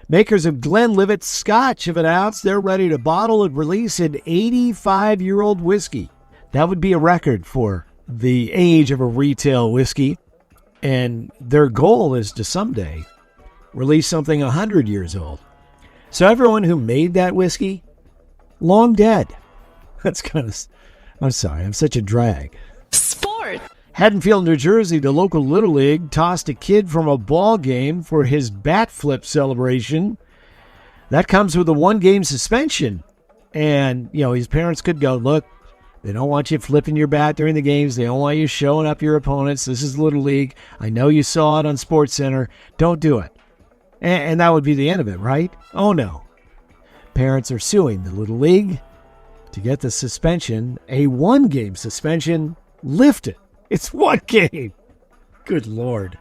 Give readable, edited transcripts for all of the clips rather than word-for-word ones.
Makers of Glenlivet Scotch have announced they're ready to bottle and release an 85-year-old whiskey. That would be a record for the age of a retail whiskey. And their goal is to someday release something 100 years old. So everyone who made that whiskey, long dead. That's kind of... I'm sorry, I'm such a drag. Sport. Haddonfield, New Jersey, the local Little League tossed a kid from a ball game for his bat flip celebration. That comes with a 1-game suspension. And, his parents could go, look, they don't want you flipping your bat during the games. They don't want you showing up your opponents. This is Little League. I know you saw it on SportsCenter. Don't do it. And that would be the end of it, right? Oh, no. Parents are suing the Little League to get the suspension, a 1-game suspension, lifted. It's 1 game. Good Lord.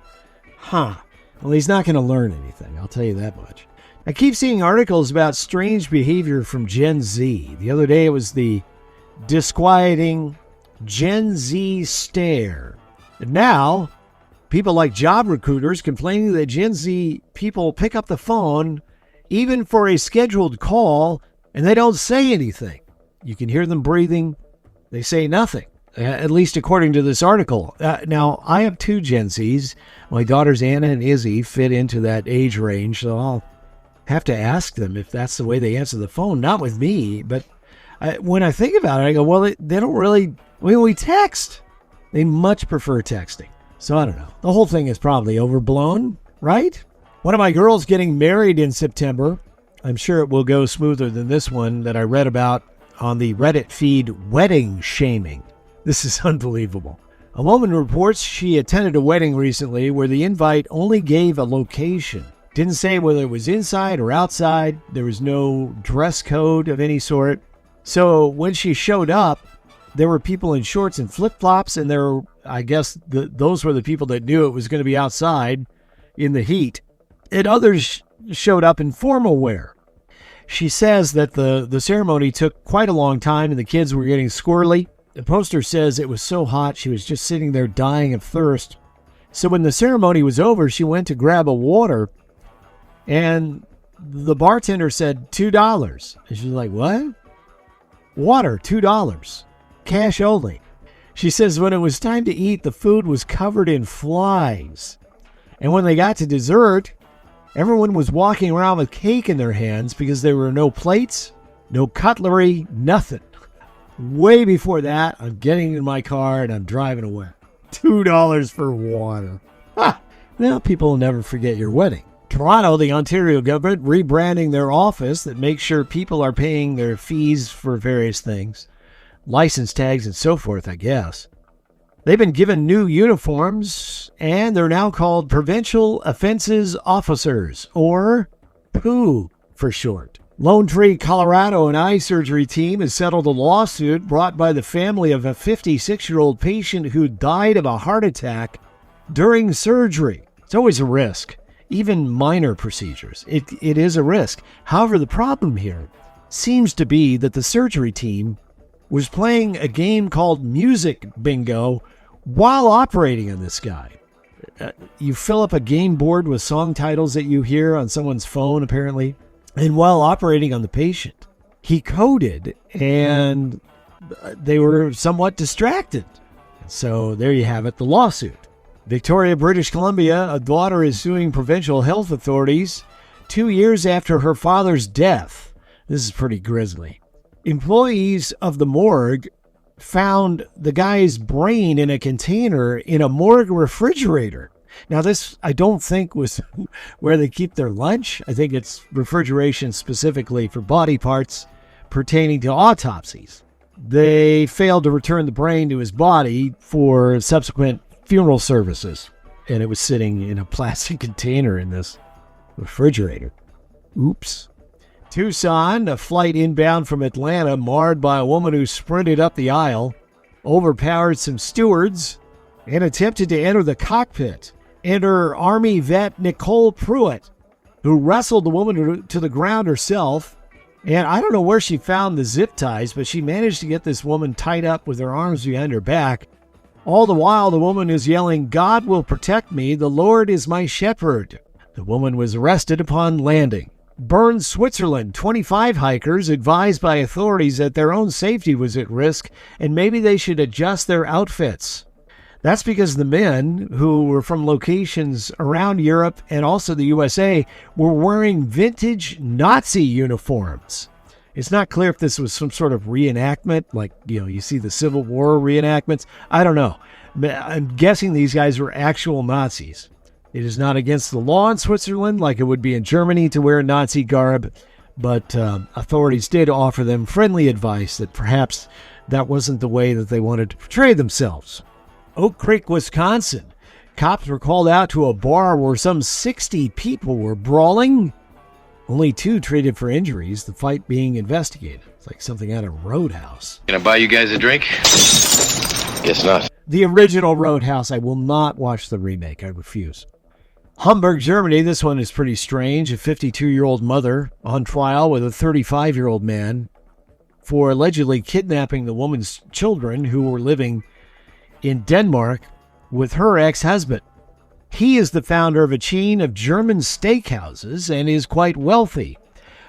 Well, he's not going to learn anything. I'll tell you that much. I keep seeing articles about strange behavior from Gen Z. The other day it was the disquieting Gen Z stare. And now, people like job recruiters complaining that Gen Z people pick up the phone even for a scheduled call and they don't say anything. You can hear them breathing. They say nothing, at least according to this article. Now, I have 2 Gen Zs. My daughters Anna and Izzy fit into that age range, so I'll have to ask them if that's the way they answer the phone. Not with me, but when I think about it, I go, well, they don't really... we text. They much prefer texting. So I don't know. The whole thing is probably overblown, right? One of my girls getting married in September. I'm sure it will go smoother than this one that I read about on the Reddit feed, Wedding Shaming. This is unbelievable. A woman reports she attended a wedding recently where the invite only gave a location. Didn't say whether it was inside or outside. There was no dress code of any sort. So when she showed up, there were people in shorts and flip-flops, and I guess those were the people that knew it was going to be outside in the heat. And others showed up in formal wear. She says that the ceremony took quite a long time and the kids were getting squirrely. The poster says it was so hot she was just sitting there dying of thirst. So when the ceremony was over, she went to grab a water and the bartender said $2. And she's like, what? Water, $2. Cash only. She says when it was time to eat, the food was covered in flies. And when they got to dessert, everyone was walking around with cake in their hands because there were no plates, no cutlery, nothing. Way before that, I'm getting in my car and I'm driving away. $2 for water. Now people will never forget your wedding. Toronto, the Ontario government, rebranding their office that makes sure people are paying their fees for various things. License tags and so forth, I guess. They've been given new uniforms, and they're now called Provincial Offenses Officers, or POO for short. Lone Tree, Colorado, an eye surgery team has settled a lawsuit brought by the family of a 56-year-old patient who died of a heart attack during surgery. It's always a risk, even minor procedures. It is a risk. However, the problem here seems to be that the surgery team was playing a game called Music Bingo while operating on this guy. You fill up a game board with song titles that you hear on someone's phone, apparently, and while operating on the patient. He coded, and they were somewhat distracted. So there you have it, the lawsuit. Victoria, British Columbia, a daughter is suing provincial health authorities 2 years after her father's death. This is pretty grisly. Employees of the morgue found the guy's brain in a container in a morgue refrigerator. Now, this, I don't think, was where they keep their lunch. I think it's refrigeration specifically for body parts pertaining to autopsies. They failed to return the brain to his body for subsequent funeral services, and it was sitting in a plastic container in this refrigerator. Oops. Tucson, a flight inbound from Atlanta marred by a woman who sprinted up the aisle, overpowered some stewards, and attempted to enter the cockpit. Enter Army vet Nicole Pruitt, who wrestled the woman to the ground herself. And I don't know where she found the zip ties, but she managed to get this woman tied up with her arms behind her back. All the while, the woman is yelling, "God will protect me. The Lord is my shepherd." The woman was arrested upon landing. Bern, Switzerland, 25 hikers advised by authorities that their own safety was at risk and maybe they should adjust their outfits. That's because the men, who were from locations around Europe and also the USA, were wearing vintage Nazi uniforms. It's not clear if this was some sort of reenactment, like, you see the Civil War reenactments. I don't know. I'm guessing these guys were actual Nazis. It is not against the law in Switzerland like it would be in Germany to wear Nazi garb, but authorities did offer them friendly advice that perhaps that wasn't the way that they wanted to portray themselves. Oak Creek, Wisconsin. Cops were called out to a bar where some 60 people were brawling. Only 2 treated for injuries, the fight being investigated. It's like something out of Roadhouse. Can I buy you guys a drink? Guess not. The original Roadhouse. I will not watch the remake. I refuse. Hamburg, Germany. This one is pretty strange. A 52-year-old mother on trial with a 35-year-old man for allegedly kidnapping the woman's children who were living in Denmark with her ex-husband. He is the founder of a chain of German steakhouses and is quite wealthy.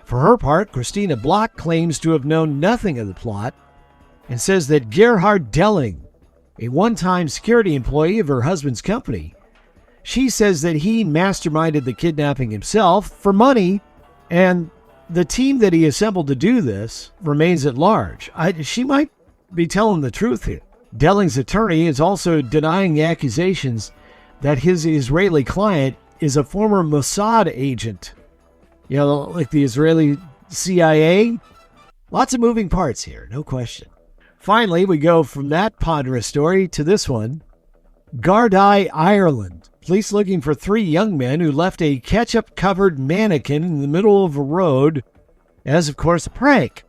For her part, Christina Block claims to have known nothing of the plot and says that Gerhard Delling, a one-time security employee of her husband's company, she says that he masterminded the kidnapping himself for money, and the team that he assembled to do this remains at large. She might be telling the truth here. Delling's attorney is also denying accusations that his Israeli client is a former Mossad agent. Like the Israeli CIA. Lots of moving parts here, no question. Finally, we go from that ponderous story to this one. Gardaí, Ireland. Police looking for 3 young men who left a ketchup-covered mannequin in the middle of a road as, of course, a prank.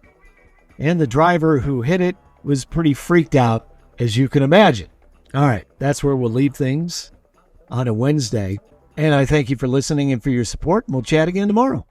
And the driver who hit it was pretty freaked out, as you can imagine. All right, that's where we'll leave things on a Wednesday. And I thank you for listening and for your support. We'll chat again tomorrow.